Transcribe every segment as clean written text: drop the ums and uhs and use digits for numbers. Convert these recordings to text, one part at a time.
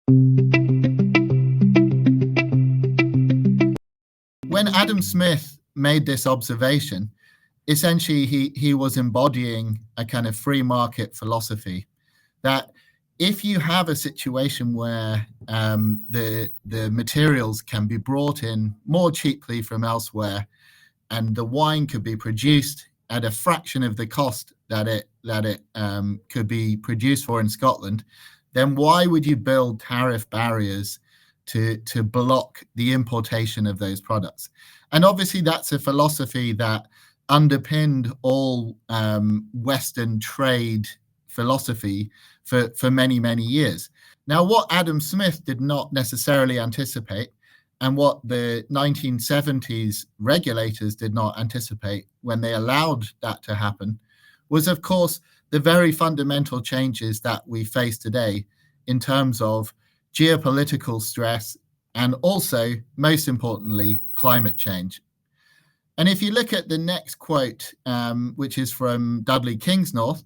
When Adam Smith made this observation, essentially he was embodying a kind of free market philosophy that if you have a situation where the materials can be brought in more cheaply from elsewhere, and the wine could be produced at a fraction of the cost that it could be produced for in Scotland, then why would you build tariff barriers to block the importation of those products? And obviously, that's a philosophy that underpinned all Western trade philosophy for many, many years. Now, what Adam Smith did not necessarily anticipate, and what the 1970s regulators did not anticipate when they allowed that to happen, was, of course, the very fundamental changes that we face today in terms of geopolitical stress and also, most importantly, climate change. And if you look at the next quote, which is from Dudley Kingsnorth,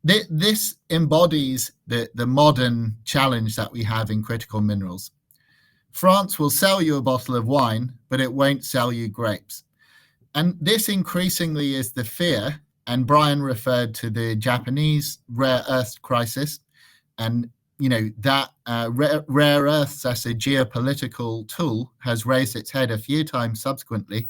this embodies the modern challenge that we have in critical minerals. France will sell you a bottle of wine, but it won't sell you grapes. And this increasingly is the fear, and Brian referred to the Japanese rare earth crisis, and that rare earths as a geopolitical tool has raised its head a few times subsequently.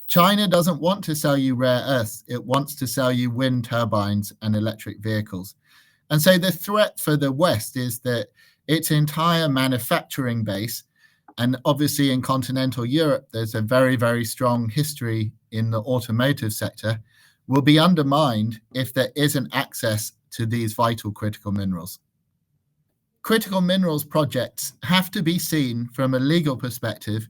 China doesn't want to sell you rare earths. It wants to sell you wind turbines and electric vehicles. And so the threat for the West is that its entire manufacturing base, and obviously in continental Europe, there's a very, very strong history in the automotive sector, will be undermined if there isn't access to these vital critical minerals. Critical minerals projects have to be seen from a legal perspective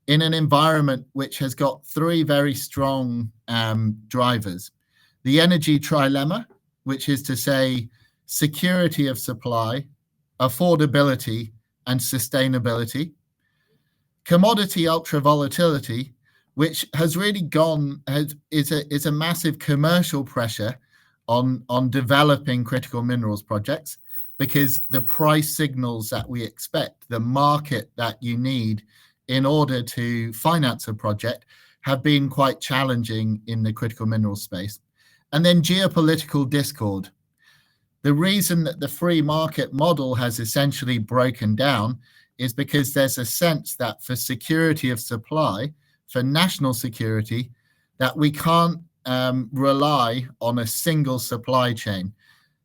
in an environment which has got three very strong drivers. The energy trilemma, which is to say security of supply, affordability, and sustainability. Commodity ultra-volatility, which has really is a massive commercial pressure on developing critical minerals projects, because the price signals that we expect, the market that you need in order to finance a project, have been quite challenging in the critical minerals space. And then geopolitical discord. The reason that the free market model has essentially broken down is because there's a sense that for security of supply, for national security, that we can't rely on a single supply chain.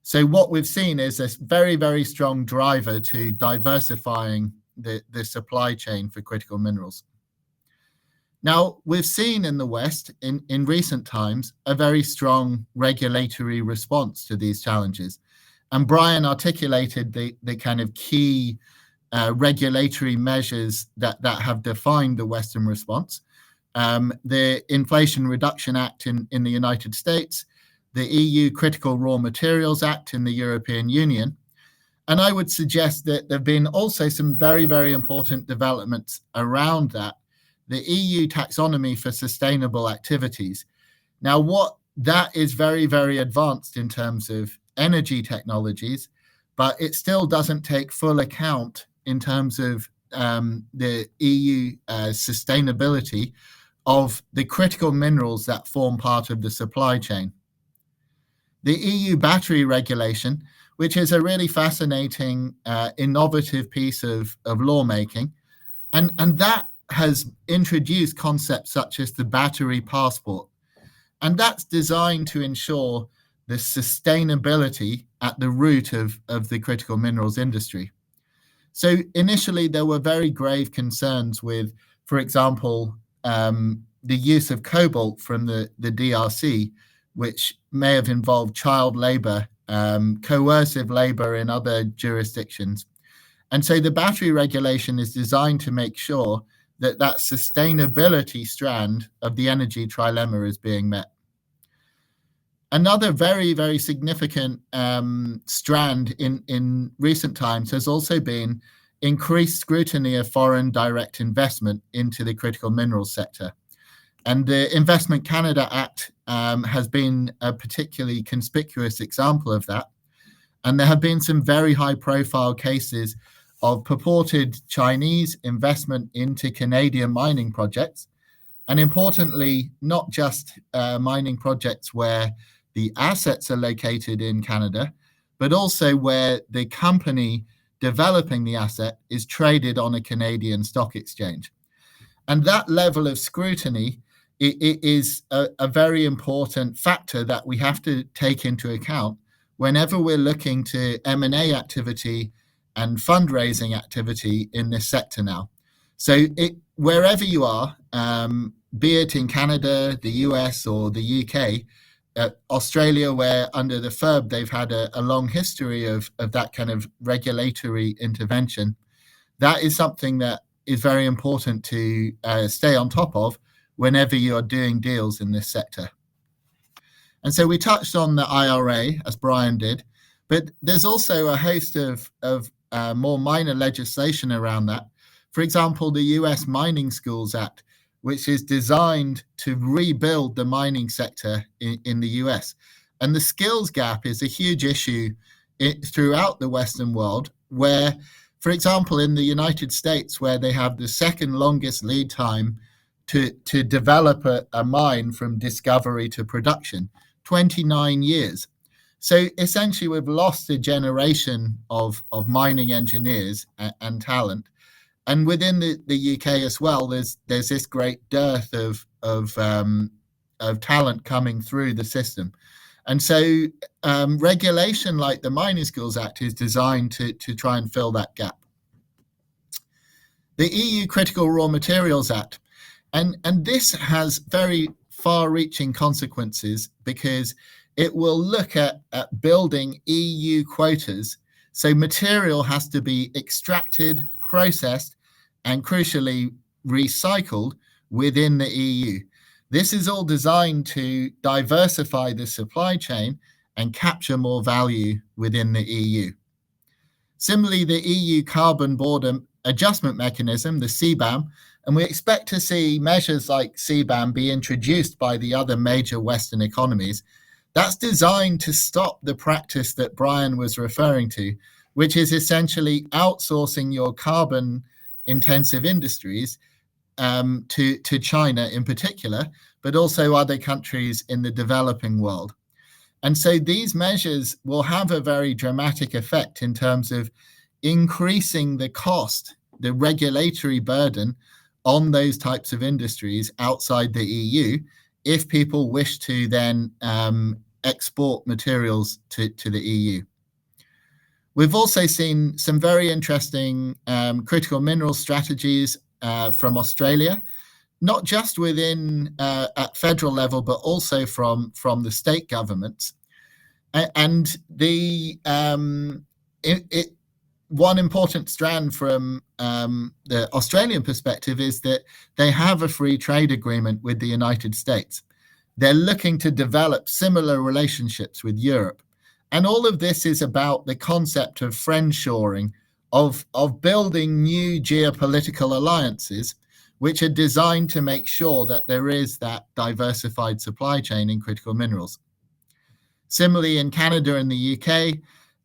So what we've seen is a very, very strong driver to diversifying the supply chain for critical minerals. Now, we've seen in the West, in recent times, a very strong regulatory response to these challenges. And Brian articulated the kind of key regulatory measures that have defined the Western response. The Inflation Reduction Act in the United States, the EU Critical Raw Materials Act in the European Union. And I would suggest that there have been also some very, very important developments around that. The EU taxonomy for sustainable activities. Now, what that is very, very advanced in terms of energy technologies, but it still doesn't take full account in terms of the EU sustainability of the critical minerals that form part of the supply chain. The EU battery regulation, which is a really fascinating, innovative piece of lawmaking, and that has introduced concepts such as the battery passport. And that's designed to ensure the sustainability at the root of the critical minerals industry. So initially, there were very grave concerns with, for example, the use of cobalt from the DRC, which may have involved child labor, coercive labor in other jurisdictions. And so the battery regulation is designed to make sure that sustainability strand of the energy trilemma is being met. Another very, very significant strand in recent times has also been increased scrutiny of foreign direct investment into the critical minerals sector. And the Investment Canada Act has been a particularly conspicuous example of that. And there have been some very high-profile cases purported Chinese investment into Canadian mining projects. And importantly, not just mining projects where the assets are located in Canada, but also where the company developing the asset is traded on a Canadian stock exchange. And that level of scrutiny it is a very important factor that we have to take into account whenever we're looking to M&A activity and fundraising activity in this sector now. So wherever you are, be it in Canada, the US, or the UK, Australia, where under the FIRB they've had a long history of that kind of regulatory intervention, that is something that is very important to stay on top of whenever you are doing deals in this sector. And so we touched on the IRA, as Brian did, but there's also a host of more minor legislation around that. For example, the US Mining Schools Act, which is designed to rebuild the mining sector in the US. And the skills gap is a huge issue throughout the Western world, where, for example, in the United States, where they have the second longest lead time to develop a mine from discovery to production, 29 years. So essentially, we've lost a generation of mining engineers and talent. And within the UK as well, there's this great dearth of talent coming through the system. And so regulation like the Mining Schools Act is designed to try and fill that gap. The EU Critical Raw Materials Act, and this has very far-reaching consequences because it will look at building EU quotas. So material has to be extracted, processed, and crucially recycled within the EU. This is all designed to diversify the supply chain and capture more value within the EU. Similarly, the EU Carbon Border Adjustment Mechanism, the CBAM, and we expect to see measures like CBAM be introduced by the other major Western economies. That's designed to stop the practice that Brian was referring to, which is essentially outsourcing your carbon-intensive industries to China in particular, but also other countries in the developing world. And so these measures will have a very dramatic effect in terms of increasing the cost, the regulatory burden on those types of industries outside the EU if people wish to then export materials to the EU. We've also seen some very interesting critical mineral strategies from Australia, not just within at federal level, but also from the state governments. And one important strand from the Australian perspective is that they have a free trade agreement with the United States. They're looking to develop similar relationships with Europe. And all of this is about the concept of friendshoring, of building new geopolitical alliances, which are designed to make sure that there is that diversified supply chain in critical minerals. Similarly, in Canada and the UK,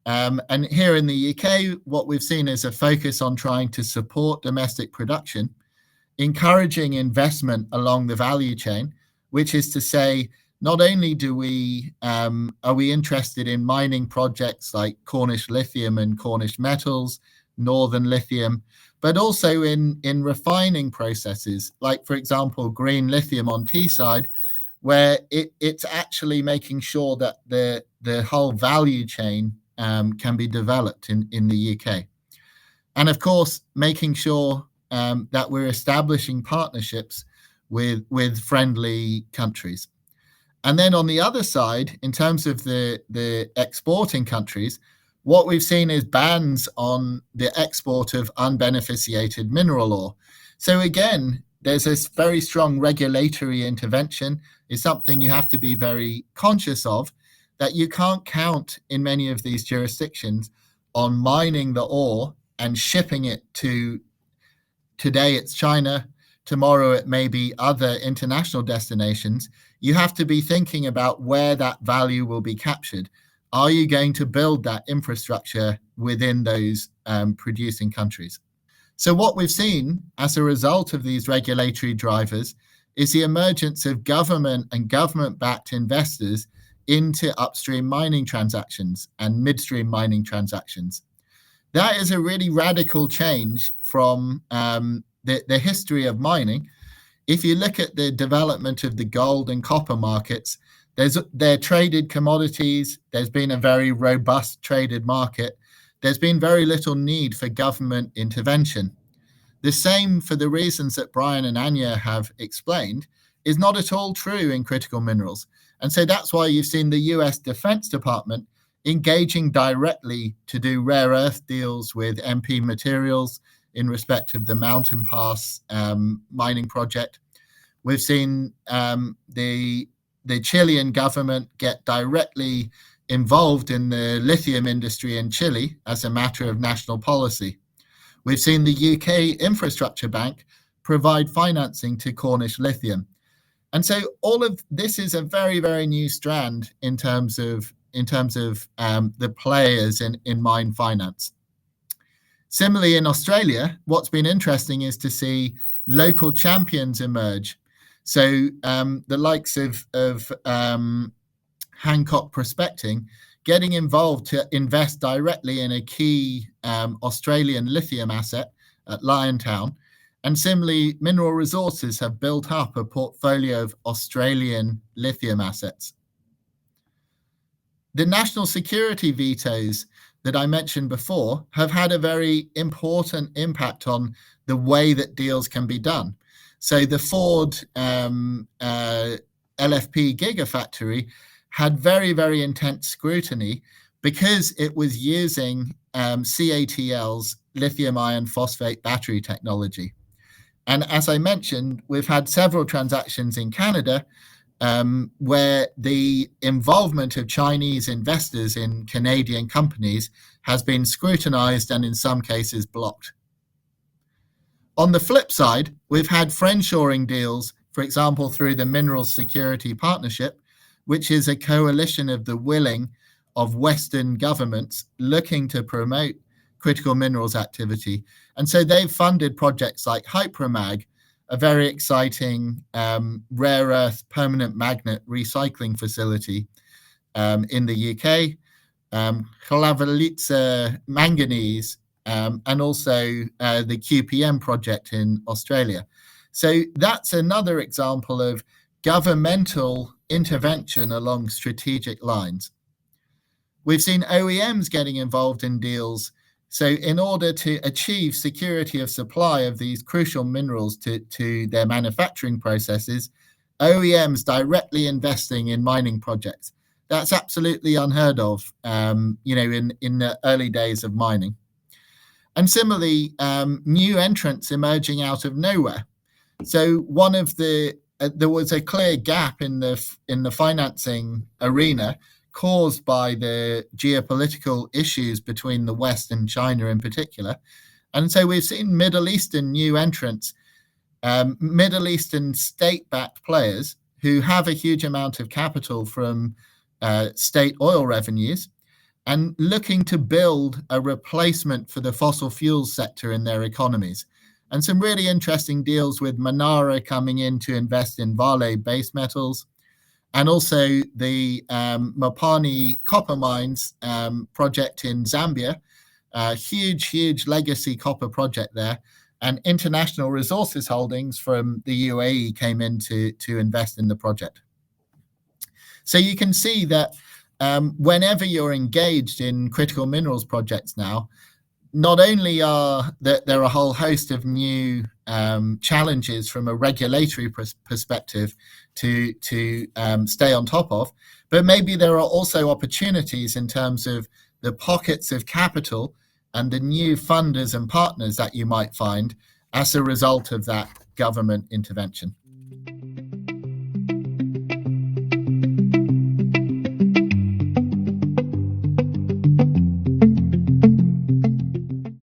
and here in the UK, what we've seen is a focus on trying to support domestic production, encouraging investment along the value chain, which is to say, not only are we interested in mining projects like Cornish Lithium and Cornish Metals, Northern Lithium, but also in refining processes, like, for example, green lithium on Teesside, where it's actually making sure that the whole value chain can be developed in the UK. And of course, making sure that we're establishing partnerships with friendly countries. And then on the other side, in terms of the exporting countries, what we've seen is bans on the export of unbeneficiated mineral ore. So again, there's this very strong regulatory intervention. It's something you have to be very conscious of, that you can't count in many of these jurisdictions on mining the ore and shipping it to, today it's China, tomorrow it may be other international destinations. You have to be thinking about where that value will be captured. Are you going to build that infrastructure within those producing countries? So what we've seen as a result of these regulatory drivers is the emergence of government and government-backed investors into upstream mining transactions and midstream mining transactions. That is a really radical change from the history of mining. If you look at the development of the gold and copper markets, they're traded commodities. There's been a very robust traded market. There's been very little need for government intervention. The same, for the reasons that Brian and Anya have explained, is not at all true in critical minerals. And so that's why you've seen the US Defense Department engaging directly to do rare earth deals with MP Materials in respect of the Mountain Pass mining project. We've seen the Chilean government get directly involved in the lithium industry in Chile as a matter of national policy. We've seen the UK Infrastructure Bank provide financing to Cornish Lithium. And so all of this is a very, very new strand in terms of the players in mine finance. Similarly, in Australia, what's been interesting is to see local champions emerge. So the likes of Hancock Prospecting getting involved to invest directly in a key Australian lithium asset at Liontown. And similarly, Mineral Resources have built up a portfolio of Australian lithium assets. The national security vetoes that I mentioned before have had a very important impact on the way that deals can be done. So the Ford LFP Gigafactory had very, very intense scrutiny because it was using CATL's lithium iron phosphate battery technology. And as I mentioned, we've had several transactions in Canada where the involvement of Chinese investors in Canadian companies has been scrutinized and in some cases blocked. On the flip side, we've had friendshoring deals, for example, through the Minerals Security Partnership, which is a coalition of the willing of Western governments looking to promote critical minerals activity. And so they've funded projects like Hypromag, a very exciting rare earth permanent magnet recycling facility in the UK, Chlavelica Manganese, and also the QPM project in Australia. So that's another example of governmental intervention along strategic lines. We've seen OEMs getting involved in deals. So in order to achieve security of supply of these crucial minerals to their manufacturing processes, OEMs directly investing in mining projects. That's absolutely unheard of, in the early days of mining. And similarly, new entrants emerging out of nowhere. So there was a clear gap in the financing arena caused by the geopolitical issues between the West and China in particular. And so we've seen Middle Eastern new entrants, Middle Eastern state-backed players who have a huge amount of capital from state oil revenues and looking to build a replacement for the fossil fuels sector in their economies. And some really interesting deals with Manara coming in to invest in Vale base metals, and also the Mopani copper mines project in Zambia, huge legacy copper project there. And International Resources Holdings from the UAE came in to invest in the project. So you can see that whenever you're engaged in critical minerals projects now, not only are there a whole host of new challenges from a regulatory perspective to stay on top of, but maybe there are also opportunities in terms of the pockets of capital and the new funders and partners that you might find as a result of that government intervention.